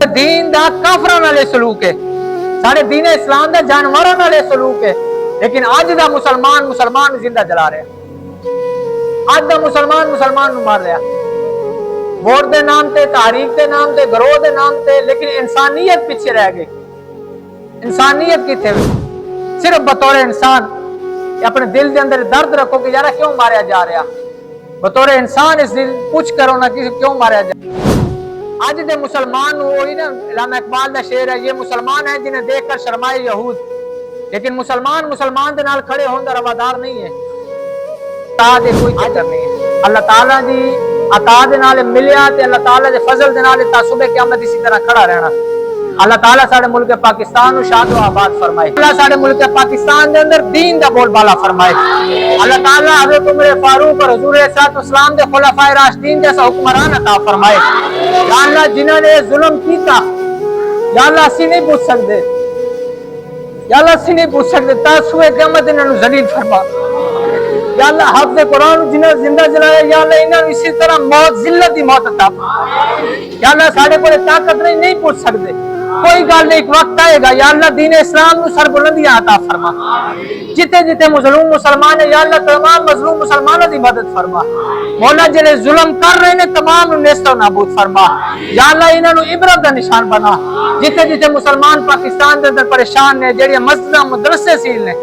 دین دا کافراں نال سلوک ہے، سارے دین اسلام دا جانوراں نال سلوک ہے، لیکن اج دا مسلمان زندہ جلا رہا ہے۔ اج دا مسلمان نو مار رہا، ووٹ دے نام تے، تحریک دے نام تے، گروہ دے نام تے، لیکن انسانیت پیچھے رہ گئی۔ انسانیت کتنے صرف بطور انسان اپنے دل دے اندر درد رکھو کہ یار کیوں ماریا جا رہا، بطور انسان اس دل پوچھ کرو نا کہ کیوں ماریا جا رہا۔ آج دے مسلمان وہی نا علامہ اقبال دا شعر ہے، یہ مسلمان ہے جنہیں دیکھ کر شرمائے یہود، لیکن مسلمان دے نال کھڑے ہون دا روادار نہیں ہے۔ عطا دے کوئی چکر نہیں ہے، اللہ تعالیٰ دی عطا دے نال ملیا تے اللہ تعالیٰ دے فضل دے نال تا صبح قیامت اسی طرح کھڑا رہنا۔ اللہ تعالیٰ ساڑے ملک پاکستان نو شاد و آباد فرمائے، اللہ ساڑے ملک پاکستان دے اندر دین دا بول بالا فرمائے، اللہ تعالیٰ حضرت عمر فاروق اور حضور صلی اللہ علیہ وسلم دے خلفائے راشدین جیسا حکمران عطا فرمائے۔ یا اللہ جنہوں نے ظلم کیتا، یا اللہ اسی نہیں پوچھ سکتے، یا اللہ اسی نہیں پوچھ سکتے، تا سوئے قیامت انہوں نے ذلیل فرما۔ یا اللہ حافظ قرآن جنہوں زندہ جلائے، یا اللہ انہوں نے اسی طرح موت ذلت دی موت عطا فرما۔ یا اللہ ساڑے کو طاقت نہیں پوچھ سکتے، کوئی گل نہیں، ایک وقت آئے گا، یا اللہ دین اسلام نو سر بلندیاں عطا فرما۔ جتے جتے مظلوم مسلمان ہے یا اللہ تمام مظلوم مسلمانوں دی مدد فرما۔ مولا جنہیں ظلم کر رہے ہیں تمام نیست و نابود فرما، یا اللہ انہوں نے عبرت دا نشان بنا۔ جتے جتے مسلمان پاکستان دے اندر پریشان نے، جڑے مسجداں مدرسے سیل نے،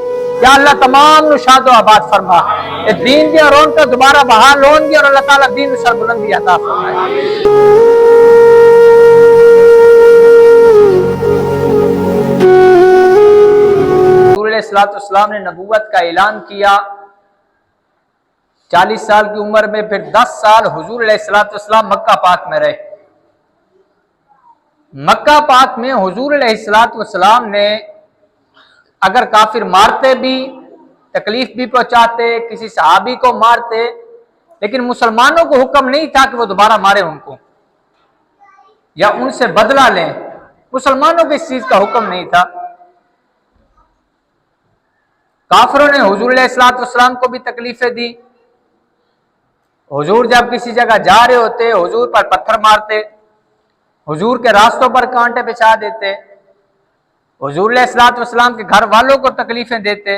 یا اللہ تمام نو شاد و آباد فرما۔ اس دین دی رونقاں دوبارہ بحال ہون گی اور اللہ تعالیٰ دین نو سر بلندی عطا فرمائے۔ علیہ السلام نے نبوت کا اعلان کیا، 40 سال کی عمر میں، پھر 10 سال حضور علیہ السلام مکہ پاک میں رہے۔ مکہ پاک میں حضور علیہ السلام نے اگر کافر مارتے بھی، تکلیف بھی پہنچاتے، کسی صحابی کو مارتے، لیکن مسلمانوں کو حکم نہیں تھا کہ وہ دوبارہ مارے ان کو یا ان سے بدلہ لیں، مسلمانوں کو اس چیز کا حکم نہیں تھا۔ کافروں نے حضور علیہ السلام کو بھی تکلیفیں دی، حضور جب کسی جگہ جا رہے ہوتے حضور پر پتھر مارتے، حضور کے راستوں پر کانٹے بچھا دیتے، حضور علیہ السلام کے گھر والوں کو تکلیفیں دیتے۔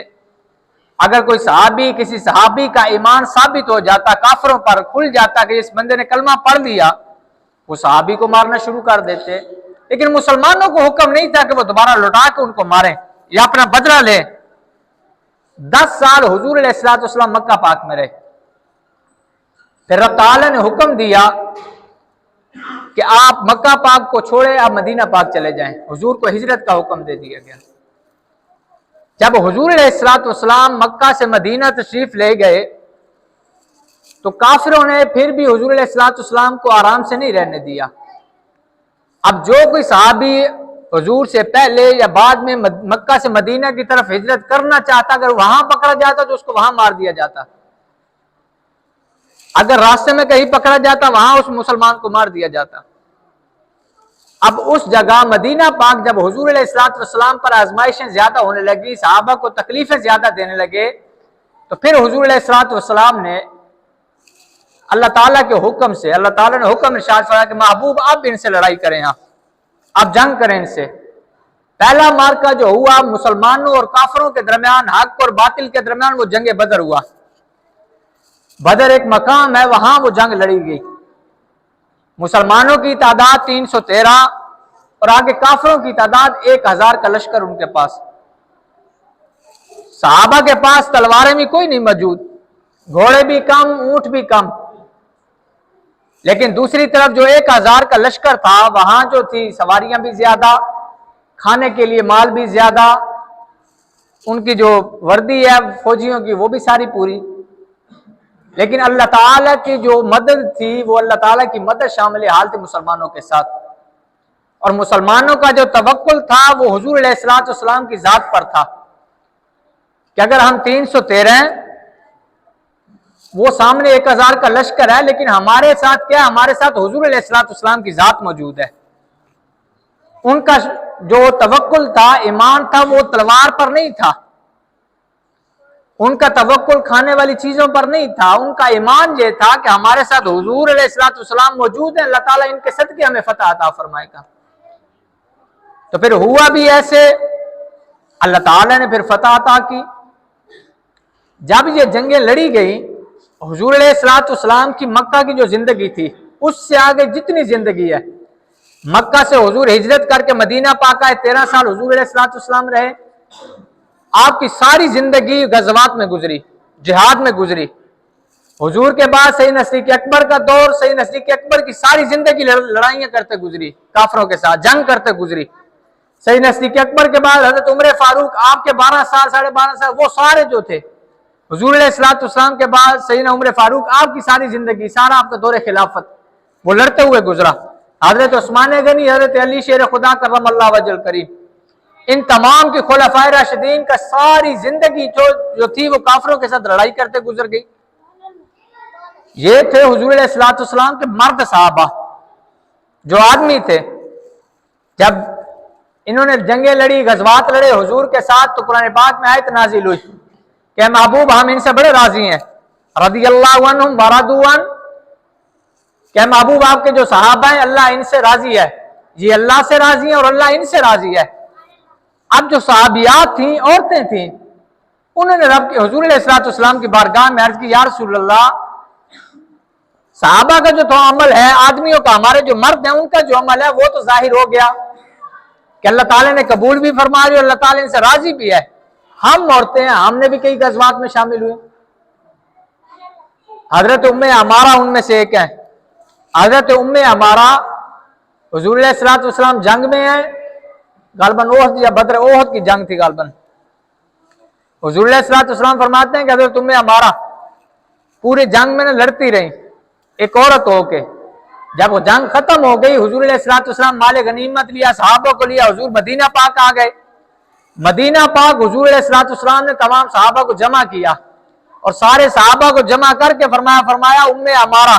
اگر کوئی صحابی، کسی صحابی کا ایمان ثابت ہو جاتا، کافروں پر کھل جاتا کہ اس بندے نے کلمہ پڑھ لیا، وہ صحابی کو مارنا شروع کر دیتے، لیکن مسلمانوں کو حکم نہیں تھا کہ وہ دوبارہ لوٹا کے ان کو ماریں یا اپنا بدلہ لیں۔ 10 سال حضور علیہ السلام مکہ پاک میں رہے، پھر رب تعالیٰ نے حکم دیا کہ آپ مکہ پاک کو چھوڑے، آپ مدینہ پاک چلے جائیں۔ حضور کو ہجرت کا حکم دے دیا گیا۔ جب حضور علیہ السلام مکہ سے مدینہ تشریف لے گئے تو کافروں نے پھر بھی حضور علیہ السلام کو آرام سے نہیں رہنے دیا۔ اب جو کوئی صحابی حضور سے پہلے یا بعد میں مکہ سے مدینہ کی طرف ہجرت کرنا چاہتا، اگر وہاں پکڑا جاتا تو اس کو وہاں مار دیا جاتا، اگر راستے میں کہیں پکڑا جاتا وہاں اس مسلمان کو مار دیا جاتا۔ اب اس جگہ مدینہ پاک جب حضور علیہ السلام پر آزمائشیں زیادہ ہونے لگی، صحابہ کو تکلیفیں زیادہ دینے لگے، تو پھر حضور علیہ السلام نے اللہ تعالیٰ کے حکم سے، اللہ تعالیٰ نے حکم ارشاد فرمایا کہ محبوب آپ ان سے لڑائی کریں، آپ جنگ کریں ان سے۔ پہلا مارکہ جو ہوا مسلمانوں اور کافروں کے درمیان، حق اور باطل کے درمیان، وہ جنگ بدر ہوا۔ بدر ایک مقام ہے، وہاں وہ جنگ لڑی گئی۔ مسلمانوں کی تعداد 313 اور آگے کافروں کی تعداد 1000 کا لشکر ان کے پاس۔ صحابہ کے پاس تلواریں بھی کوئی نہیں موجود، گھوڑے بھی کم، اونٹ بھی کم، لیکن دوسری طرف جو 1000 کا لشکر تھا وہاں جو تھی سواریاں بھی زیادہ، کھانے کے لیے مال بھی زیادہ، ان کی جو وردی ہے فوجیوں کی وہ بھی ساری پوری، لیکن اللہ تعالیٰ کی جو مدد تھی وہ اللہ تعالیٰ کی مدد شامل حال تھی مسلمانوں کے ساتھ، اور مسلمانوں کا جو توکل تھا وہ حضور علیہ السلام کی ذات پر تھا کہ اگر ہم 313 ہیں، وہ سامنے 1000 کا لشکر ہے، لیکن ہمارے ساتھ کیا، ہمارے ساتھ حضور علیہ السلام کی ذات موجود ہے۔ ان کا جو توکل تھا، ایمان تھا، وہ تلوار پر نہیں تھا، ان کا توکل کھانے والی چیزوں پر نہیں تھا، ان کا ایمان یہ تھا کہ ہمارے ساتھ حضور علیہ السلام موجود ہیں، اللہ تعالیٰ ان کے صدقے ہمیں فتح عطا فرمائے گا۔ تو پھر ہوا بھی ایسے، اللہ تعالیٰ نے پھر فتح عطا کی۔ جب یہ جنگیں لڑی گئی، حضور علیہ الصلوۃ والسلام کی مکہ کی جو زندگی تھی اس سے آگے جتنی زندگی ہے، مکہ سے حضور ہجرت کر کے مدینہ پاک آئے، 13 سال حضور علیہ الصلوۃ والسلام رہے، آپ کی ساری زندگی غزوات میں گزری، جہاد میں گزری۔ حضور کے بعد سیدنا صدیق اکبر کا دور، سیدنا صدیق اکبر کی ساری زندگی لڑائیاں کرتے گزری، کافروں کے ساتھ جنگ کرتے گزری۔ سیدنا صدیق اکبر کے بعد حضرت عمر فاروق، آپ کے 12 سال 12.5 سال، وہ سارے جو تھے حضور علیہ الصلوۃ والسلام کے بعد سیدنا عمر فاروق، آپ کی ساری زندگی، سارا آپ کا دور خلافت وہ لڑتے ہوئے گزرا۔ حضرت عثمان غنی، حضرت علی شیر خدا کرم اللہ وجہ الکریم، ان تمام کی خلفائے راشدین کا ساری زندگی جو تھی وہ کافروں کے ساتھ لڑائی کرتے گزر گئی۔ یہ تھے حضور علیہ الصلوۃ والسلام کے مرد صحابہ، جو آدمی تھے۔ جب انہوں نے جنگیں لڑی، غزوات لڑے حضور کے ساتھ، تو قرآن پاک میں آیت نازل ہوئی کہ محبوب ہم ان سے بڑے راضی ہیں، رضی اللہ عنہم ورضوا عنہ، کہ محبوب آپ کے جو صحابہ ہیں اللہ ان سے راضی ہے، یہ اللہ سے راضی ہیں اور اللہ ان سے راضی ہے۔ اب جو صحابیات تھیں، عورتیں تھیں، انہوں نے رب کے حضور علیہ الصلوۃ والسلام کی بارگاہ میں عرض کی، یا رسول اللہ، صحابہ کا جو تو عمل ہے، آدمیوں کا، ہمارے جو مرد ہیں ان کا جو عمل ہے وہ تو ظاہر ہو گیا کہ اللہ تعالیٰ نے قبول بھی فرما لیا اور اللہ تعالیٰ ان سے راضی بھی ہے۔ ہم عورتیں ہیں، ہم نے بھی کئی غزوات میں شامل ہوئے۔ حضرت ام عمارہ ان میں سے ایک ہے۔ حضرت ام عمارہ حضور علیہ الصلوۃ والسلام جنگ میں ہیں، غالباً احد یا بدر، احد کی جنگ تھی غالباً۔ حضور علیہ الصلوۃ والسلام فرماتے ہیں کہ حضرت ام عمارہ پورے جنگ میں لڑتی رہی ایک عورت ہو کے۔ جب وہ جنگ ختم ہو گئی، حضور علیہ الصلوۃ والسلام مال غنیمت لیا، صحابہ کو لیا، حضور مدینہ پاک آ گئے۔ مدینہ پاک حضور علیہ الصلوۃ والسلام نے تمام صحابہ کو جمع کیا اور سارے صحابہ کو جمع کر کے فرمایا ام عمارہ،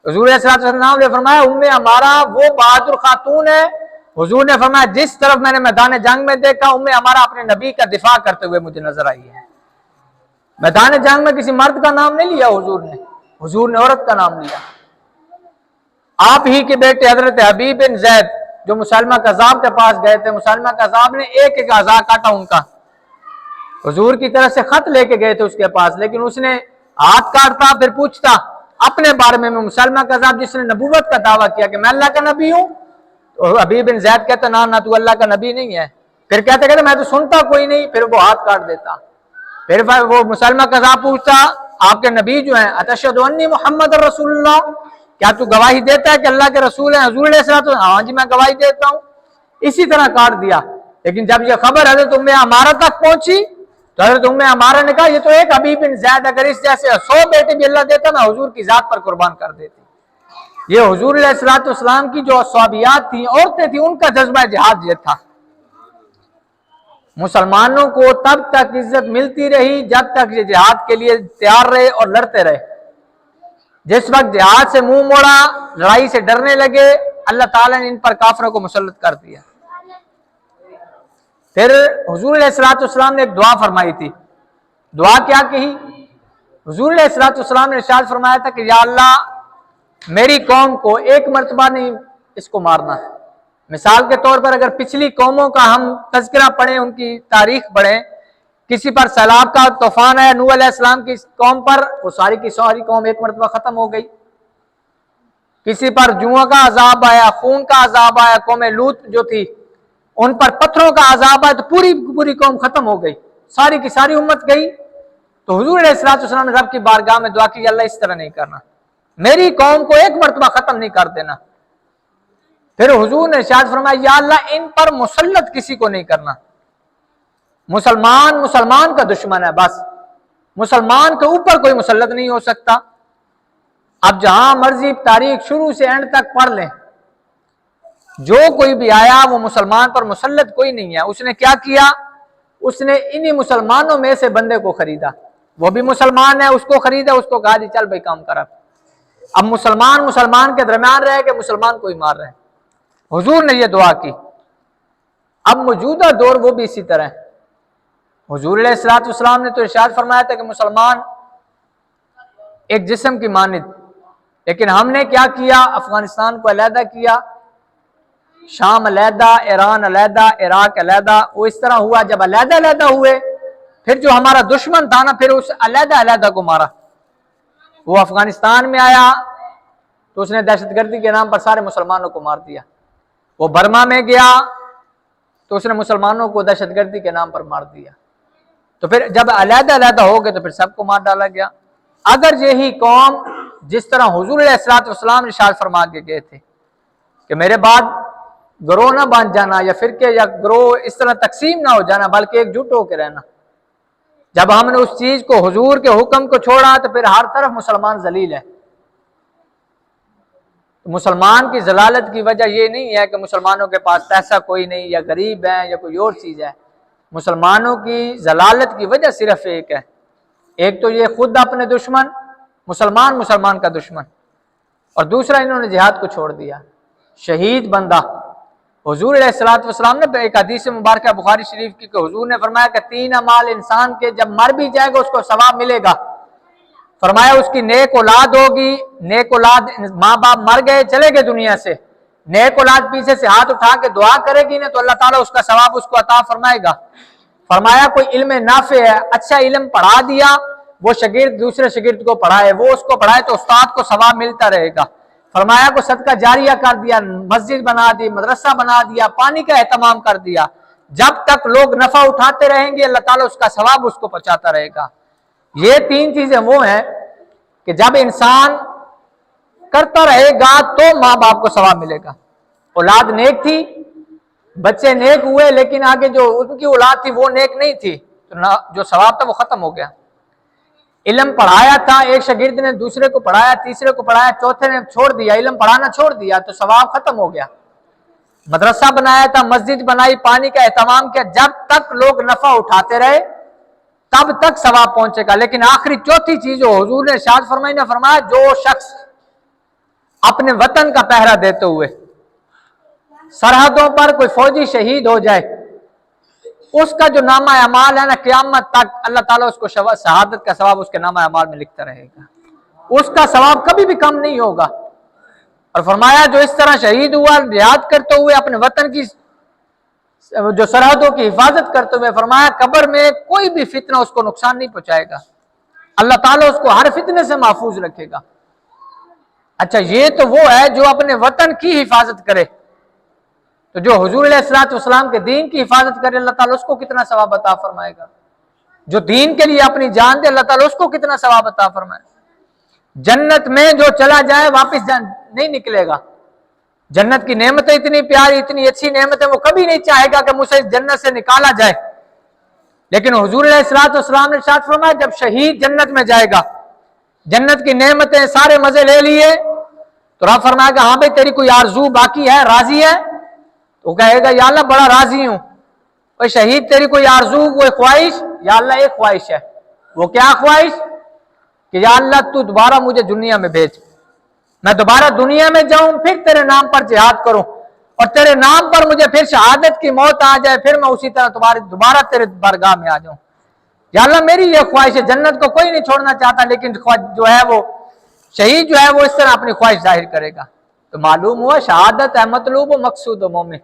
حضور علیہ الصلوۃ والسلام نے فرمایا ام عمارہ وہ بہادر خاتون ہے۔ حضور نے فرمایا جس طرف میں نے میدان جنگ میں دیکھا ام عمارہ اپنے نبی کا دفاع کرتے ہوئے مجھے نظر آئی ہے۔ میدان جنگ میں کسی مرد کا نام نہیں لیا حضور نے عورت کا نام لیا۔ آپ ہی کے بیٹے حضرت حبیب بن زید جو مسلمہ کذاب کے پاس گئے تھے، مسلمہ کذاب نے ایک ایک اعضاء کاٹا ان کا، حضور کی طرف سے خط لے کے گئے تھے اس کے پاس، لیکن اس نے ہاتھ کاٹتا پھر پوچھتا اپنے بارے میں مسلمہ کذاب جس نے نبوت کا دعویٰ کیا کہ میں اللہ کا نبی ہوں، تو حبیب بن زید کہتا نہ تو اللہ کا نبی نہیں ہے۔ پھر کہتے میں تو سنتا کوئی نہیں، پھر وہ ہاتھ کاٹ دیتا۔ پھر وہ مسلمہ کذاب پوچھتا آپ کے نبی جو ہیں، اتشہد انی محمد رسول اللہ، کیا تو گواہی دیتا ہے کہ اللہ کے رسول ہیں حضور علیہ الصلوۃ والسلام؟ ہاں جی میں گواہی دیتا ہوں۔ اسی طرح کاٹ دیا۔ لیکن جب یہ خبر حضرت ام عمارہ تک پہنچی تو حضرت ام عمارہ نے کہا یہ تو ایک حبیب بن زید، اگر اس جیسے 100 بیٹے بھی اللہ دیتا میں حضور کی ذات پر قربان کر دیتی۔ یہ حضور علیہ الصلوۃ والسلام کی جو صحابیات تھیں، عورتیں تھیں، ان کا جذبہ جہاد یہ تھا۔ مسلمانوں کو تب تک عزت ملتی رہی جب تک یہ جہاد کے لیے تیار رہے اور لڑتے رہے۔ جس وقت جہاد سے منہ موڑا، لڑائی سے ڈرنے لگے، اللہ تعالیٰ نے ان پر کافروں کو مسلط کر دیا۔ پھر حضور علیہ الصلوۃ والسلام نے ایک دعا فرمائی تھی۔ دعا کیا کہی؟ حضور علیہ الصلوۃ والسلام نے ارشاد فرمایا تھا کہ یا اللہ میری قوم کو ایک مرتبہ نہیں اس کو مارنا۔ مثال کے طور پر اگر پچھلی قوموں کا ہم تذکرہ پڑھیں، ان کی تاریخ پڑھیں، کسی پر سیلاب کا طوفان آیا نوح علیہ السلام کی قوم پر، وہ ساری کی ساری قوم ایک مرتبہ ختم ہو گئی۔ کسی پر جوؤں کا عذاب آیا، خون کا عذاب آیا، قوم لوط جو تھی ان پر پتھروں کا عذاب آیا، تو پوری قوم ختم ہو گئی، ساری کی ساری امت گئی۔ تو حضور علیہ الصلوۃ والسلام نے رب کی بارگاہ میں دعا کی اللہ اس طرح نہیں کرنا، میری قوم کو ایک مرتبہ ختم نہیں کر دینا۔ پھر حضور نے ارشاد فرمایا یا اللہ ان پر مسلط کسی کو نہیں کرنا۔ مسلمان کا دشمن ہے، بس مسلمان کے اوپر کوئی مسلط نہیں ہو سکتا۔ اب جہاں مرضی تاریخ شروع سے اینڈ تک پڑھ لیں، جو کوئی بھی آیا وہ مسلمان پر مسلط کوئی نہیں ہے۔ اس نے کیا کیا؟ اس نے انہی مسلمانوں میں سے بندے کو خریدا، وہ بھی مسلمان ہے، اس کو خریدا، اس کو کہا جی چل بھائی کام کر۔ اب مسلمان کے درمیان رہے کہ مسلمان کوئی مار رہے ہیں۔ حضور نے یہ دعا کی۔ اب موجودہ دور وہ بھی اسی طرح ہے۔ حضور علیہ الصلوۃ والسلام نے تو ارشاد فرمایا تھا کہ مسلمان ایک جسم کی مانند، لیکن ہم نے کیا کیا؟ افغانستان کو علیحدہ کیا، شام علیحدہ، ایران علیحدہ، عراق علیحدہ، وہ اس طرح ہوا جب علیحدہ علیحدہ ہوئے، پھر جو ہمارا دشمن تھا نا، پھر اس علیحدہ علیحدہ کو مارا۔ وہ افغانستان میں آیا تو اس نے دہشت گردی کے نام پر سارے مسلمانوں کو مار دیا۔ وہ برما میں گیا تو اس نے مسلمانوں کو دہشت گردی کے نام پر مار دیا۔ تو پھر جب علیحدہ علیحدہ ہو گئے تو پھر سب کو مار ڈالا گیا۔ اگر یہی قوم جس طرح حضور علیہ الصلوۃ والسلام ارشاد فرما کے گئے تھے کہ میرے بعد گروہ نہ بن جانا یا فرقے یا گروہ اس طرح تقسیم نہ ہو جانا بلکہ ایک جٹ ہو کے رہنا، جب ہم نے اس چیز کو حضور کے حکم کو چھوڑا تو پھر ہر طرف مسلمان ذلیل ہے۔ مسلمان کی ذلالت کی وجہ یہ نہیں ہے کہ مسلمانوں کے پاس پیسہ کوئی نہیں یا غریب ہیں یا کوئی اور چیز ہے، مسلمانوں کی ذلالت کی وجہ صرف ایک ہے، ایک تو یہ خود اپنے دشمن مسلمان کا دشمن، اور دوسرا انہوں نے جہاد کو چھوڑ دیا۔ شہید بندہ، حضور علیہ الصلوۃ والسلام نے ایک حدیث مبارکہ بخاری شریف کی کہ حضور نے فرمایا کہ 3 اعمال انسان کے جب مر بھی جائے گا اس کو ثواب ملے گا۔ فرمایا اس کی نیک اولاد ہوگی، نیک اولاد، ماں باپ مر گئے چلے گئے دنیا سے، نیک اولاد پیچھے سے ہاتھ اٹھا کے دعا کرے گی نا تو اللہ تعالیٰ اس کا ثواب اس کو عطا فرمائے گا۔ فرمایا کوئی علم نافع ہے، اچھا علم پڑھا دیا، وہ شاگرد دوسرے شاگرد کو پڑھائے، وہ اس کو پڑھائے تو استاد کو ثواب ملتا رہے گا۔ فرمایا کو صدقہ جاریہ کر دیا، مسجد بنا دی، مدرسہ بنا دیا، پانی کا اہتمام کر دیا، جب تک لوگ نفع اٹھاتے رہیں گے اللہ تعالیٰ اس کا ثواب اس کو پہنچاتا رہے گا۔ یہ 3 چیزیں وہ ہیں کہ جب انسان کرتا رہے گا تو ماں باپ کو ثواب ملے گا۔ اولاد نیک تھی، بچے نیک ہوئے، لیکن آگے جو ان کی اولاد تھی وہ نیک نہیں تھی تو جو ثواب تھا وہ ختم ہو گیا۔ علم پڑھایا تھا، ایک شاگرد نے دوسرے کو پڑھایا، تیسرے کو پڑھایا، چوتھے نے چھوڑ دیا، علم پڑھانا چھوڑ دیا تو ثواب ختم ہو گیا۔ مدرسہ بنایا تھا، مسجد بنائی، پانی کا اہتمام کیا، جب تک لوگ نفع اٹھاتے رہے تب تک ثواب پہنچے گا۔ لیکن آخری چوتھی چیز جو حضور نے ارشاد فرمائی نے فرمایا جو شخص اپنے وطن کا پہرا دیتے ہوئے سرحدوں پر کوئی فوجی شہید ہو جائے، اس کا جو نامہ اعمال ہے نا قیامت تک اللہ تعالیٰ اس کو شہادت کا ثواب اس کے نامہ اعمال میں لکھتا رہے گا، اس کا ثواب کبھی بھی کم نہیں ہوگا۔ اور فرمایا جو اس طرح شہید ہوا جہاد کرتے ہوئے اپنے وطن کی جو سرحدوں کی حفاظت کرتے ہوئے، فرمایا قبر میں کوئی بھی فتنہ اس کو نقصان نہیں پہنچائے گا، اللہ تعالیٰ اس کو ہر فتنے سے محفوظ رکھے گا۔ اچھا یہ تو وہ ہے جو اپنے وطن کی حفاظت کرے، تو جو حضور علیہ الصلوۃ والسلام کے دین کی حفاظت کرے اللہ تعالیٰ اس کو کتنا ثواب عطا فرمائے گا، جو دین کے لیے اپنی جان دے اللہ تعالیٰ اس کو کتنا ثواب عطا فرمائے۔ جنت میں جو چلا جائے واپس نہیں نکلے گا، جنت کی نعمتیں اتنی پیاری اتنی اچھی نعمتیں وہ کبھی نہیں چاہے گا کہ مجھے جنت سے نکالا جائے، لیکن حضور علیہ الصلوۃ والسلام نے ارشاد فرمایا جب شہید جنت میں جائے گا، جنت کی نعمتیں سارے مزے لے لیے تو رب فرمائے گا ہاں بھائی تیری کوئی آرزو باقی ہے، راضی ہے؟ تو کہے گا یا اللہ بڑا راضی ہوں۔ کوئی شہید تیری کوئی آرزو کوئی خواہش؟ یا اللہ ایک خواہش ہے۔ وہ کیا خواہش؟ کہ یا اللہ تو دوبارہ مجھے دنیا میں بھیج، میں دوبارہ دنیا میں جاؤں، پھر تیرے نام پر جہاد کروں اور تیرے نام پر مجھے پھر شہادت کی موت آ جائے، پھر میں اسی طرح دوبارہ تیرے بارگاہ میں آ جاؤں۔ یا اللہ میری یہ خواہش ہے، جنت کو کوئی نہیں چھوڑنا چاہتا، لیکن جو ہے وہ شہید جو ہے وہ اس طرح اپنی خواہش ظاہر کرے گا۔ تو معلوم ہوا شہادت ہے مطلوب و مقصود و مومن۔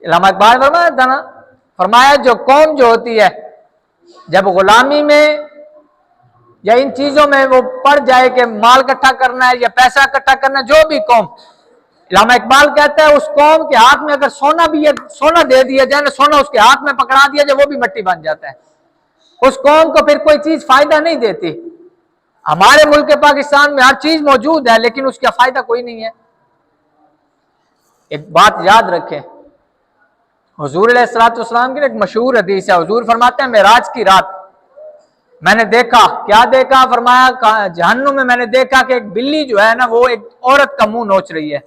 علامہ اقبال فرمایا تھا نا، فرمایا جو قوم جو ہوتی ہے جب غلامی میں یا ان چیزوں میں وہ پڑ جائے کہ مال اکٹھا کرنا ہے یا پیسہ اکٹھا کرنا ہے، جو بھی قوم، علامہ اقبال کہتا ہے اس قوم کے ہاتھ میں اگر سونا بھی ہے، سونا دے دیا جائے نا، سونا اس کے ہاتھ میں پکڑا دیا جائے وہ بھی مٹی بن جاتا ہے، اس قوم کو پھر کوئی چیز فائدہ نہیں دیتی۔ ہمارے ملک پاکستان میں ہر چیز موجود ہے لیکن اس کا فائدہ کوئی نہیں ہے۔ ایک بات یاد رکھیں، حضور علیہ الصلوۃ والسلام کی ایک مشہور حدیث ہے، حضور فرماتے ہیں معراج کی رات میں نے دیکھا، کیا دیکھا؟ فرمایا جہنم میں نے دیکھا کہ ایک بلی جو ہے نا وہ ایک عورت کا منہ نوچ رہی ہے،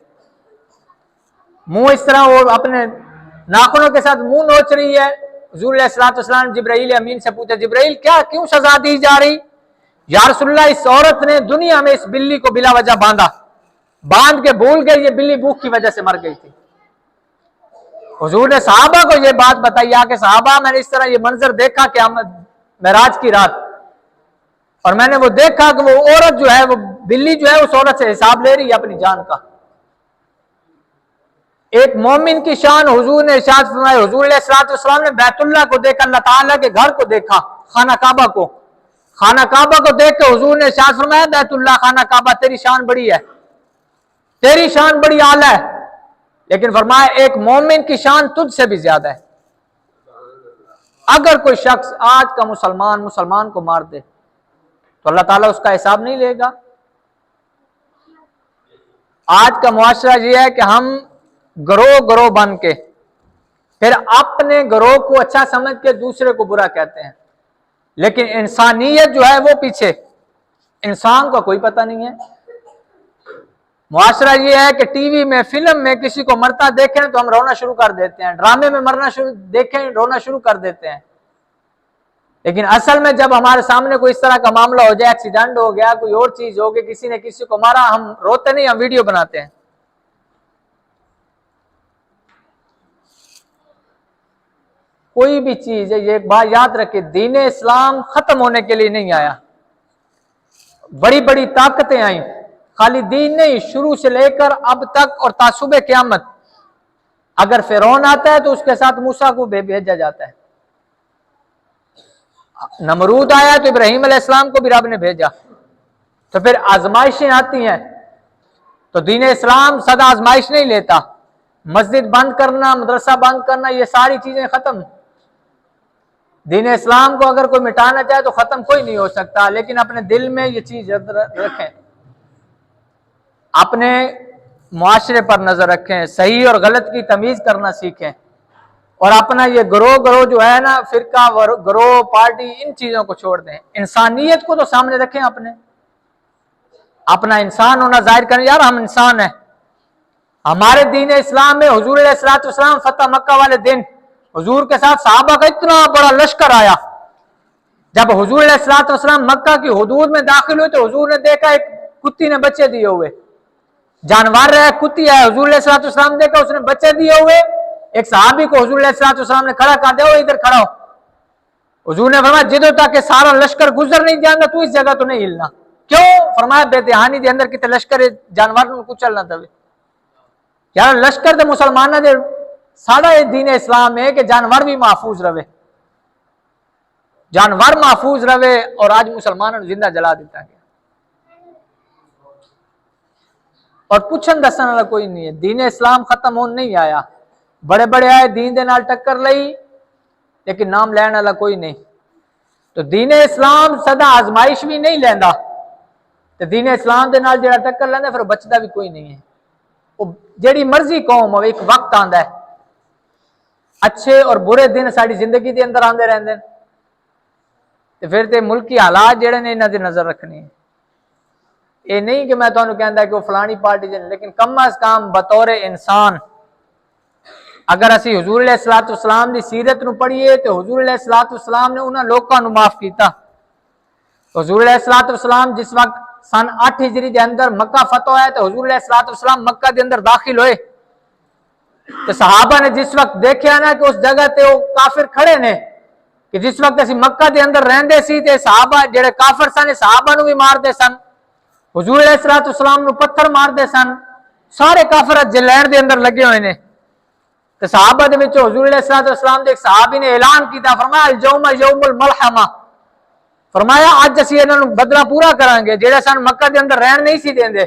منہ اس طرح وہ اپنے ناخنوں کے ساتھ منہ نوچ رہی ہے۔ حضور علیہ الصلوۃ والسلام جبرائیل امین سے پوچھا جبرائیل کیوں سزا دی جا رہی؟ یا رسول اللہ اس عورت نے دنیا میں اس بلی کو بلا وجہ باندھ کے بھول گئی، یہ بلی بھوک کی وجہ سے مر گئی تھی۔ حضور نے صحابہ کو یہ بات بتائی کہ صحابہ میں نے اس طرح یہ منظر دیکھا کہ معراج کی رات، اور میں نے وہ دیکھا کہ وہ عورت جو ہے وہ بلی جو ہے اس عورت سے حساب لے رہی ہے اپنی جان کا۔ ایک مومن کی شان حضور نے ارشاد فرمایا، حضور علیہ الصلوۃ والسلام نے بیت اللہ کو دیکھا، اللہ تعالیٰ کے گھر کو دیکھا، خانہ کعبہ کو دیکھ کے حضور نے ارشاد فرمایا، بیت اللہ خانہ کعبہ تیری شان بڑی ہے، تیری شان بڑی اعلیٰ ہے، لیکن فرمایا ایک مومن کی شان تجھ سے بھی زیادہ ہے۔ اگر کوئی شخص آج کا مسلمان کو مار دے تو اللہ تعالیٰ اس کا حساب نہیں لے گا۔ آج کا معاشرہ یہ ہے کہ ہم گروہ بن کے پھر اپنے گروہ کو اچھا سمجھ کے دوسرے کو برا کہتے ہیں، لیکن انسانیت جو ہے وہ پیچھے، انسان کو کوئی پتہ نہیں ہے۔ معاشرہ یہ ہے کہ ٹی وی میں، فلم میں کسی کو مرتا دیکھیں تو ہم رونا شروع کر دیتے ہیں، ڈرامے میں دیکھیں رونا شروع کر دیتے ہیں، لیکن اصل میں جب ہمارے سامنے کوئی اس طرح کا معاملہ ہو جائے، ایکسیڈنٹ ہو گیا، کوئی اور چیز ہو گئی، کسی نے کسی کو مارا، ہم روتے نہیں، ہم ویڈیو بناتے ہیں۔ کوئی بھی چیز ہے، یہ ایک بات یاد رکھے، دین اسلام ختم ہونے کے لیے نہیں آیا، بڑی بڑی طاقتیں آئیں، خالی دین نہیں، شروع سے لے کر اب تک اور تا صبح قیامت۔ اگر فرعون آتا ہے تو اس کے ساتھ موسیٰ کو بھیجا جاتا ہے، نمرود آیا تو ابراہیم علیہ السلام کو بھی رب نے بھیجا، تو پھر آزمائشیں آتی ہیں تو دین اسلام سدا آزمائش نہیں لیتا۔ مسجد بند کرنا، مدرسہ بند کرنا، یہ ساری چیزیں ختم۔ دین اسلام کو اگر کوئی مٹانا چاہے تو ختم کوئی نہیں ہو سکتا، لیکن اپنے دل میں یہ چیز رکھیں، اپنے معاشرے پر نظر رکھیں، صحیح اور غلط کی تمیز کرنا سیکھیں، اور اپنا یہ گروہ جو ہے نا، فرقہ گروہ، پارٹی، ان چیزوں کو چھوڑ دیں، انسانیت کو تو سامنے رکھیں، اپنا انسان ہونا ظاہر کریں، یار ہم انسان ہیں۔ ہمارے دین اسلام میں حضور علیہ الصلوۃ والسلام فتح مکہ والے دن حضور کے ساتھ صحابہ کا اتنا بڑا لشکر آیا، جب حضور علیہ الصلوۃ والسلام مکہ کی حدود میں داخل ہوئے تو حضور نے دیکھا ایک کتی نے بچے دیے ہوئے، جانور ہے، کتی ہے، حضور علیہ الصلوۃ والسلام دیکھا اس نے بچے دیے ہوئے، ایک صحابی کو حضور علیہ الصلوۃ والسلام نے کھڑا کر دیا، ادھر کھڑا ہو۔ حضور نے فرمایا جدوں تک کہ سارا لشکر گزر نہیں جانا تو اس جگہ تو نہیں ہلنا۔ کیوں؟ فرمایا بے دہانی دے اندر کتے لشکر جانور کو چلنا تھا، یار لشکر دے مسلمانہ دے ساڑھا دین اسلام ہے کہ جانور بھی محفوظ رہے، جانور محفوظ رہے، اور آج مسلمانوں نے زندہ جلا دیتا گیا، اور پوچھن دسن والا کوئی نہیں ہے۔ دین اسلام ختم ہون نہیں آیا، بڑے بڑے آئے دین دے نال ٹکر لئی، لیکن نام لین والا کوئی نہیں۔ تو دین اسلام سدا آزمائش بھی نہیں لیندا، تو دین اسلام دے نال جڑا ٹکر لیندا پھر بچدا بھی کوئی نہیں ہے۔ وہ جیڑی مرضی قوم ہو، ایک وقت آندا ہے، اچھے اور برے دن ساری زندگی دے اندر آندے رہندے ہیں، تو پھر تے ملکی حالات جڑے نے انہاں دی نظر رکھنی ہے۔ یہ نہیں کہ میں تانوں کہندا کہ وہ فلانی پارٹی دے، لیکن کم از کم بطور انسان اگر اسی حضور علیہ الصلوۃ والسلام دی سیرت نو پڑھیے تو حضور علیہ الصلوۃ والسلام نے انہاں لوکاں نو معاف کیتا۔ حضور علیہ الصلوۃ والسلام جس وقت سن 8 ہجری دے اندر مکہ فتح ہوا ہے تو حضور علیہ الصلوۃ والسلام مکہ دے اندر داخل ہوئے، تو صحابہ نے جس وقت دیکھا نا کہ اس جگہ تے وہ کافر کھڑے نے، کہ جس وقت اسی مکہ دے اندر رہندے سی تے صحابہ جڑے کافر سن صحابہ نو بھی مار دے سن، حضور علیہ الصلوۃ والسلام نو پتھر مار دے سن، سارے کافر جلین دے اندر لگے ہوئے نے۔ تو صحابہ دے وچوں حضور علیہ الصلوۃ والسلام دے ایک صحابی نے اعلان کیتا، فرمایا الجوم یوم الملحمہ، فرمایا اج اسی انہاں نو بدلہ پورا کران گے، جڑے سن مکہ دے اندر رہن نہیں سی دیندے،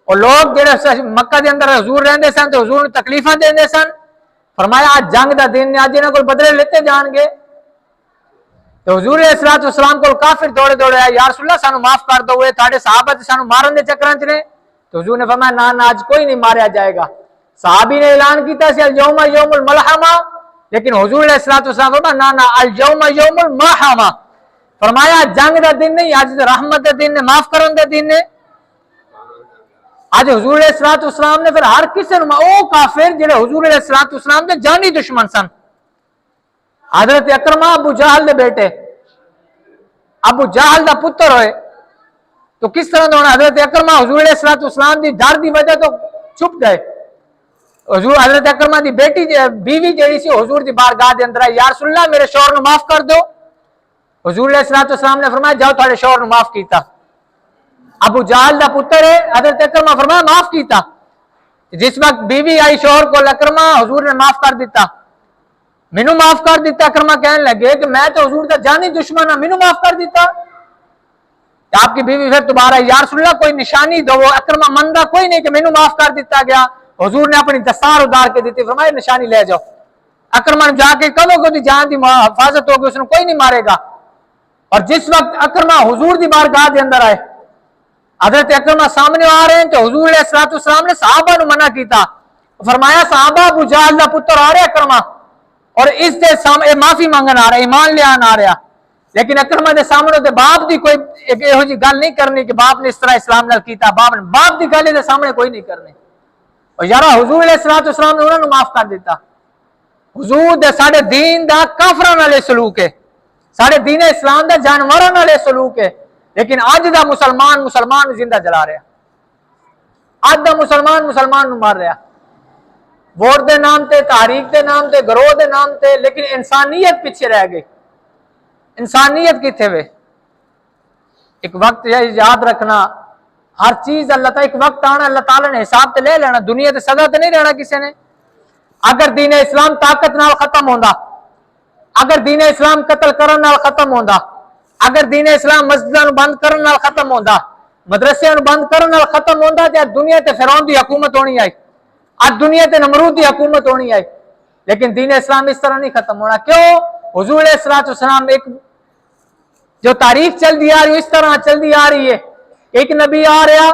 اور لوگ جڑے مکہ دے اندر حضور رہندے سن تو حضور نو تکلیفاں دیندے سن، فرمایا اج جنگ دا دن نے، اج انہاں کول بدلے لیتے جان گے۔ تو حضور علیہ الصلوۃ والسلام کول کافر دوڑے دوڑے آئے، یا رسول اللہ سانو معاف کر دو، تھاڑے صحابہ تے سانو مارن دے چکراں چ نے۔ تو حضور نے فرمایا نہ اج کوئی نہیں ماریا جائے گا۔ صحابی نے اعلان کیتا سی الجوم یوم الملحمہ، لیکن حضور علیہ الصلوۃ والسلام فرمایا نہ الجوم یوم المرحمہ، فرمایا جنگ دا دن نہیں، اج رحمت دے دن نے، معاف کرن دے دن نے۔ اج حضور علیہ الصلوۃ والسلام نے پھر ہر کسی نو، او کافر جڑے حضور علیہ الصلوۃ والسلام دے جانی دشمن سن، حضرت اکرمہ ابو جہل دے بیٹے، ابو جہل دا پتر ہوئے، تو کس طرح ہونا؟ حضرت اکرمہ حضور علیہ الصلوۃ والسلام دی ڈر دی وجہ تو چھپ گئے۔ حضور حضرت اکرمہ دی بیٹی بیوی جیڑی سی حضور دی بارگاہ دے اندر آئی، یا رسول اللہ میرے شوہر نو معاف کر دو۔ حضور علیہ الصلوۃ والسلام نے فرمایا جاؤ تھوڑے شوہر نو معاف کیتا۔ ابو جہل دا پتر ہے، حضرت اکرمہ فرمایا معاف کیتا۔ جس وقت بیوی آئی شوہر کو اکرما حضور نے معاف کر دیتا, مینو معاف کر دیتا. اکرما کہنے لگے کہ میں تو حضور کا جانی دشمن ہوں, مینو معاف کر دیتا. آپ کی بیوی پھر دوبارہ یا رسول اللہ کوئی نشانی دو. اکرما من رہا کوئی نہیں کہ مینو معاف کر دیتا گیا. حضور نے اپنی دستار ادار کے دیتی, فرمایا نشانی لے جاؤ. اکرما نے جا کے کہو کہ جان دی حفاظت ہوگی, اس نے کوئی نہیں مارے گا. اور جس وقت اکرما حضور دی بارگاہ دے اندر آئے, حضرت اکرما سامنے آ رہے ہیں تو حضور علیہ الصلوۃ والسلام نے صحابہ نو منع کیتا, فرمایا صحابہ ابو جہل دا پتر آ رہا اکرما اور اس دے سامنے معافی مانگن آ رہا, ایمان لے آن آ رہا. لیکن اکرما دے سامنے دے باپ دی کوئی یہو جی گل نہیں کرنی کہ باپ نے اس طرح اسلام نال کیتا, باپ دی گل دے سامنے کوئی نہیں کرنی. اور یارا حضور علیہ الصلوۃ والسلام نے انہاں نو معاف کر دیتا. حضور دے ساڈے دین دا کافراں نال سلوک ہے, ساڈے دین اسلام دا جانوراں نال سلوک ہے. لیکن اج دا مسلمان زندہ جلا رہا, اج دا مسلمان نو مار رہا, ووٹ دے نام تے, تحریک دے نام تے, گروہ دے نام تے. لیکن انسانیت پیچھے رہ گئی. انسانیت کتنے وے؟ ایک وقت یاد رکھنا, ہر چیز اللہ تعالیٰ ایک وقت آنا, اللہ تعالیٰ نے حساب تے لے لینا, دنیا تے سزا تے نہیں رہنا کسی نے. اگر دین اسلام طاقت نال ختم ہوندا, اگر دین اسلام قتل کرن نال ختم ہوندا, اگر دین اسلام مسجداں نو بند کرن نال ختم ہوندا, مدرسے نو بند کرن نال ختم ہوندا, تے دنیا تے فرعون دی حکومت ہونی آئی, آج دنیا تے نمرود دی حکومت ہونی آئی. لیکن دین اسلام اس طرح نہیں ختم ہونا. کیوں؟ حضور علیہ الصلوۃ والسلام ایک جو تاریخ چل دی آ رہی ہے اس طرح چل دی آ رہی ہے. ایک نبی آ رہا,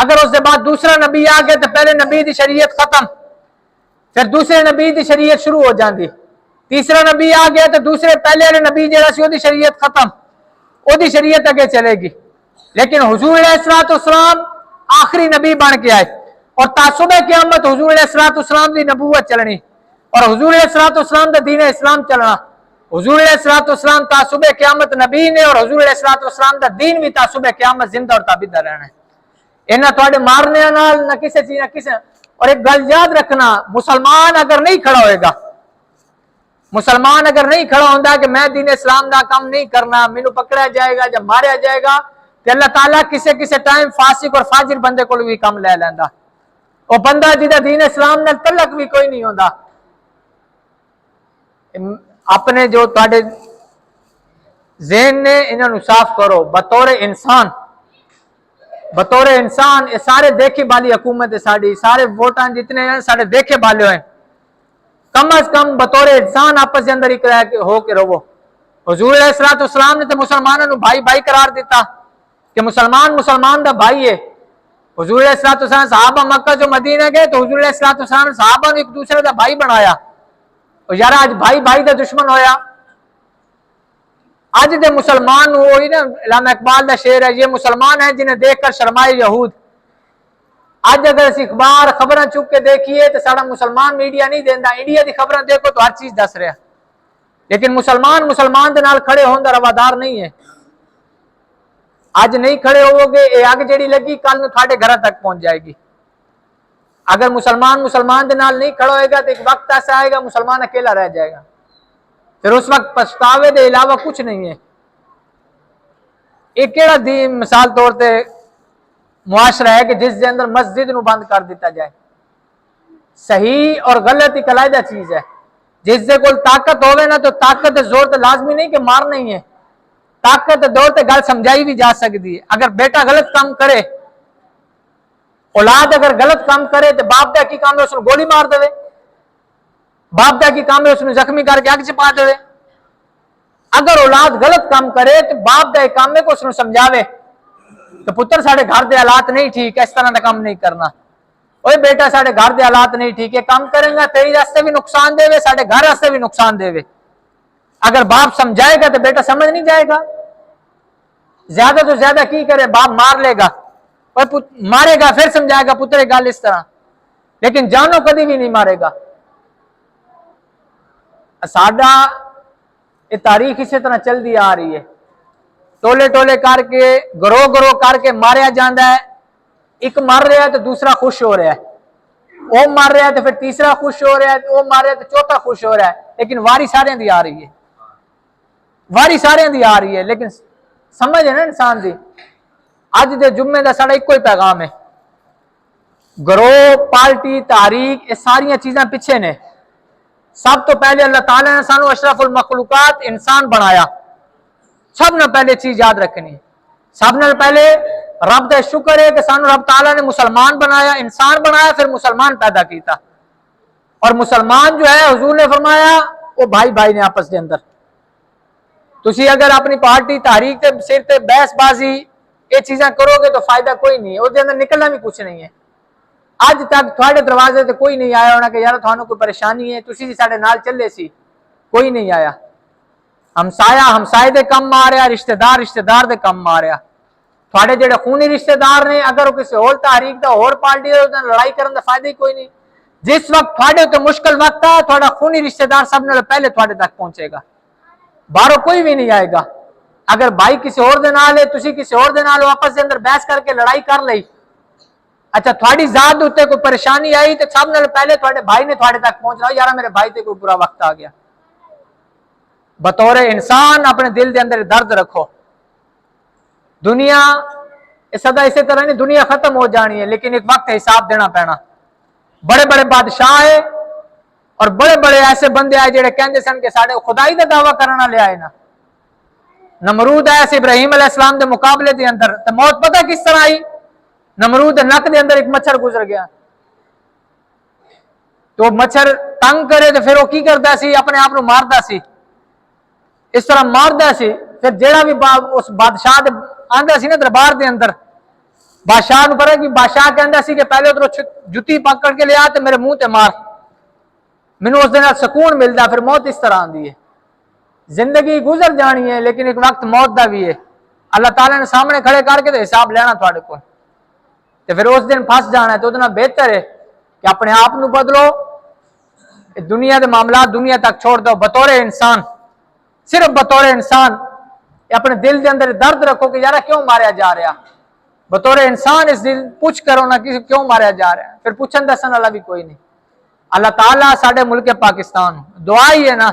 اگر اس کے بعد دوسرا نبی آ گیا تو پہلے نبی دی شریعت ختم, پھر دوسرے نبی دی شریعت شروع ہو جاندی. تیسرا نبی آ گیا تو دوسرے پہلے والے نبی جہاں سی دی شریعت ختم, وہ دی شریعت اگے چلے گی. لیکن حضور علیہ الصلوۃ والسلام آخری نبی بن کے آئے اور تعصب قیامت حضور علیہ الصلوۃ والسلام دی نبوت چلنی اور حضور علیہ الصلوۃ والسلام دا دین اسلام چلنا. حضور علیہ الصلوۃ والسلام تعصب قیامت نبی نے, اور حضور علیہ الصلوۃ والسلام دا دین بھی تعصب قیامت زندہ اور تابعدار رہنا ہے. انہاں تواڈے مارنے نال نہ کسی چیز نہ کسی. اور ایک گل یاد رکھنا, مسلمان اگر نہیں کھڑا ہوئے گا, مسلمان اگر نہیں کھڑا ہوندا کہ میں دین اسلام دا کام نہیں کرنا, مینوں پکڑا جائے گا جب ماریا جائے گا, کہ اللہ تعالیٰ کسے ٹائم فاسق اور فاجر بندے کو بھی کم لے لیندا. وہ بندہ جہاں دین اسلام نال تعلق بھی کوئی نہیں ہوندا. اپنے جو تواڈے ذہن نے انہاں نوں صاف کرو. بطور انسان یہ سارے دیکھے والی حکومت ہے ساڈی, سارے ووٹاں جتنے ہیں سارے دیکھے والے ہیں. کم از کم بطور انسان آپس کے اندر ایک ہو کے رہو. حضور علیہ الصلوۃ والسلام نے تو مسلمانوں کو بھائی بھائی قرار دیتا کہ مسلمان دا بھائی ہے. حضور علیہ الصلوۃ والسلام صحابہ مکہ جو مدینہ گئے تو حضور علیہ الصلوۃ والسلام نے صحابہ نے ایک دوسرے دا بھائی بنایا. اور یار آج بھائی دا دشمن ہویا. آج دے مسلمان وہی نا علامہ اقبال دا شعر ہے, یہ مسلمان ہیں جنہیں دیکھ کر شرمائے یہود. آج اگر اس اخبار خبریں چک کے دیکھیے تو سارا مسلمان میڈیا نہیں دینا, انڈیا دی خبریں دیکھو تو ہر چیز دس رہا. لیکن مسلمان دے نال کھڑے ہون دا روادار نہیں ہے. آج نہیں کھڑے ہو گے, یہ اگ جڑی لگی کل میں تھوڑے گھر تک پہنچ جائے گی. اگر مسلمان دے نال نہیں کھڑا ہوئے گا تو ایک وقت ایسا آئے گا مسلمان اکیلا رہ جائے گا, پھر اس وقت پچھتاوے دے علاوہ کچھ نہیں ہے. ایک کیڑا دین مثال طور تے معاشرہ ہے کہ جس دے اندر مسجد نو بند کر دیتا جائے. صحیح اور غلط ایک علیحدہ چیز ہے. جس دے کول طاقت ہوئے نا تو طاقت دے زور تے لازمی نہیں کہ مارنا ہی ہے, طاقت دے دور تے گل سمجھائی بھی جا سکتی ہے. اگر بیٹا غلط کام کرے, اولاد اگر غلط کام کرے تو باپ دا کی کام ہے اس نے گولی مار دے, باپ دا کی کام ہے اس نے زخمی کر کے اگ چپا دے. اگر اولاد غلط کام کرے تو باپ دا کام ہے کو اس نے سمجھاوے تو پتر ساڑے گھر دے حالات نہیں ٹھیک, اس طرح دا کام نہیں کرنا. اوے بیٹا ساڑے گھر دے حالات نہیں ٹھیک ہے, کام کریں گا تیری راستے بھی نقصان دے وے, ساڑے گھر راستے بھی نقصان دے وے. اگر باپ سمجھائے گا تو بیٹا سمجھ نہیں جائے گا. زیادہ تو زیادہ کی کرے, باپ مار لے گا, مارے گا پھر سمجھائے گا پتر گل اس طرح, لیکن جانو کدی بھی نہیں مارے گا. ساڈا یہ تاریخ اسی طرح چل دی آ رہی ہے. ٹولے کر کے گروہ کر کے ماریا جاندہ ہے. ایک مر رہا ہے تو دوسرا خوش ہو رہا ہے, وہ مر رہا ہے تو پھر تیسرا خوش ہو رہا ہے, وہ مر رہا ہے تو چوتھا خوش ہو رہا ہے. لیکن واری سارے دی آ رہی ہے, واری سارے دی آ رہی ہے. لیکن سمجھ ہے نا انسان دی. اج دے جمعے دا ساڑا ایک کوئی پیغام ہے, گروہ، پارٹی، تحریک، یہ ساری چیزیں پیچھے نے. سب تو پہلے اللہ تعالیٰ نے سانو اشرف المخلوقات انسان بنایا. سب نے پہلے چیز یاد رکھنی. سب نے پہلے رب کا شکر ہے کہ سانو رب تعالیٰ نے مسلمان بنایا، انسان بنایا، پھر مسلمان پیدا کیتا. اور مسلمان جو ہے حضور نے فرمایا وہ بھائی بھائی نے آپس کے اندر. تسی اگر اپنی پارٹی تحریک تے سر تے بحث بازی یہ چیزاں کرو گے تو فائدہ کوئی نہیں ہے، اس کے اندر نکلنا بھی کچھ نہیں ہے. اج تک تھوڑے دروازے تے کوئی نہیں آیا ہونا کہ یار تھانوں کوئی پریشانی ہے تسی ساڈے نال چلے سی، کوئی نہیں آیا. ہمسایا ہمسائے دے کم آ رہا، رشتہ دار دے کم آ رہا. تھوڑے جڑے خونی رشتہ دار نے اگر وہ کسی اور تحریک دا اور پارٹی دا لڑائی کرن دا فائدہ ہی کوئی نہیں. جس وقت تھوڑے تے مشکل وقت ہے تھوڑا خونی رشتہ دار سب نے پہلے تھوڑے تک پہنچے گا، باہروں کوئی بھی نہیں آئے گا. اگر بھائی کسی اور دے نال ہے تسی کسی اور دے نال آپس دے اندر بحث کر کے لڑائی کر لئی، اچھا تھوڑی ذات اتنے کوئی پریشانی آئی تو سب نے پہلے تھوڑے بھائی نے تھوڑے تک پہنچنا یار میرے بھائی تے کوئی برا وقت آ گیا. بطور انسان اپنے دل دے اندر درد رکھو. دنیا سدا اسی طرح نہیں، دنیا ختم ہو جانی ہے لیکن ایک وقت حساب دینا پینا. بڑے بڑے بادشاہ ہے اور بڑے بڑے ایسے بندے آئے جڑے کہندے سن کہ ساڈے خدائی دا دعویٰ کرنا لے آئے نا. نمرود آیا سی ابراہیم علیہ السلام دے مقابلے دے اندر تو موت پتہ کس طرح آئی؟ نمرود دے نک دے اندر ایک مچھر گزر گیا. تو مچھر تنگ کرے تو پھر وہ کی کرتا سی؟ اپنے آپ کو مارتا سی. اس طرح مارتا سی پھر جیڑا بھی اس بادشاہ دے آندا سی نا دربار دے اندر، بادشاہ نو پتا کہ بادشاہ کہندا سی کہ پہلے ادھر جتی پکڑ کے لیا تے میرے منہ تے مار، مینوں اس دے نال سکون ملدا. پھر موت اس طرح آندی ہے. زندگی گزر جانی ہے لیکن ایک وقت موت دا بھی ہے. اللہ تعالیٰ نے سامنے کھڑے کر کے تو حساب لینا تھوڑے کو، تو پھر اس دن پھنس جانا ہے. تو اتنا بہتر ہے کہ اپنے آپ نو بدلو، دنیا دے معاملات دنیا تک چھوڑ دو. بطور انسان، صرف بطور انسان اپنے دل دے اندر درد رکھو کہ یارا کیوں ماریا جا رہا. بطور انسان اس دل پوچھ کرو نا کہ کیوں ماریا جا رہا ہے. پھر پوچھن دسن والا بھی کوئی نہیں. اللہ تعالیٰ ساڈے ملک پاکستان دعا ہی ہے نا،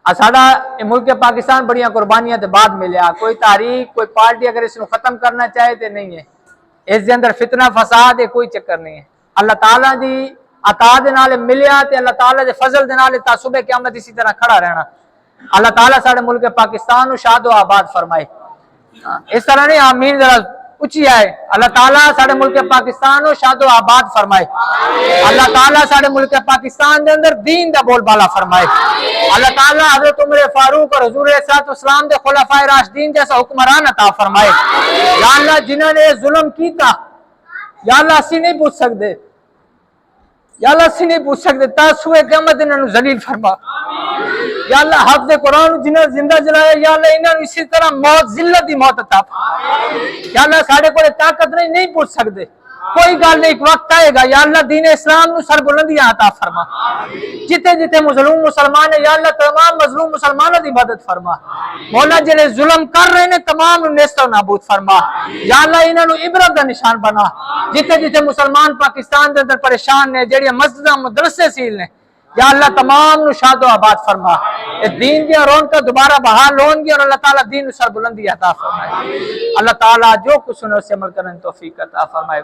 ساڈا ملک پاکستان بڑیاں قربانیاں تے بعد ملیا. کوئی تحریک کوئی پارٹی اگر اس کو ختم کرنا چاہے تو نہیں ہے. اس دے اندر فتنہ فساد ہے، کوئی چکر نہیں ہے. اللہ تعالیٰ دی عطا دے نال ملیا تے اللہ تعالیٰ دے فضل دے نال تا صبح قیامت اسی طرح کھڑا رہنا. اللہ تعالیٰ ساڈے ملک پاکستان نو شاد و آباد فرمائے. اس طرح نہیں آمین ذرا اچھی آئے. اللہ تعالیٰ ساڈے ملک پاکستان نو شاد و آباد فرمائے. اللہ تعالیٰ ساڈے ملک پاکستان دے اندر دین دا بول بالا فرمائے. اللہ تعالیٰ حضرت عمر فاروق اور حضور علیہ الصلوۃ والسلام دے خلفائے راشدین جیسا حکمران عطا فرمائے. یا اللہ جنہوں نے ظلم کیتا یا اللہ اسی نہیں پوچھ سکتے، یا اللہ اسی نہیں پوچھ سکتے، تا سوئے قیامت انہوں نے ذلیل فرما. یا اللہ حافظ قرآن جنہوں زندہ جلایا یا اللہ انہوں اسی طرح موت ذلت دی موت عطا فرما. یا اللہ ساڑھے کو طاقت نہیں پوچھ سکتے، کوئی گل نہیں، ایک وقت آئے گا. یا اللہ دین اسلام نو سر بلندیاں عطا فرما. جتے جتے مظلوم مسلمان ہے یا اللہ تمام مظلوم مسلمانوں دی مدد فرما. مولا جڑے ظلم کر رہے ہیں تمام نیست و نابود فرما. یا اللہ انہاں نو عبرت دا نشان بنا. جتے جتے مسلمان پاکستان دے اندر پریشان نے، جڑیاں مسجداں مدرسے سیل نے، یا اللہ تمام نو شاد و آباد فرما. اے دین دیا رونقاں دوبارہ بحال ہون گی اور اللہ تعالیٰ دین نو سر بلندی عطا فرمائے. اللہ تعالیٰ جو کچھ سنے اسے عمل کرنے توفیق عطا فرمائے.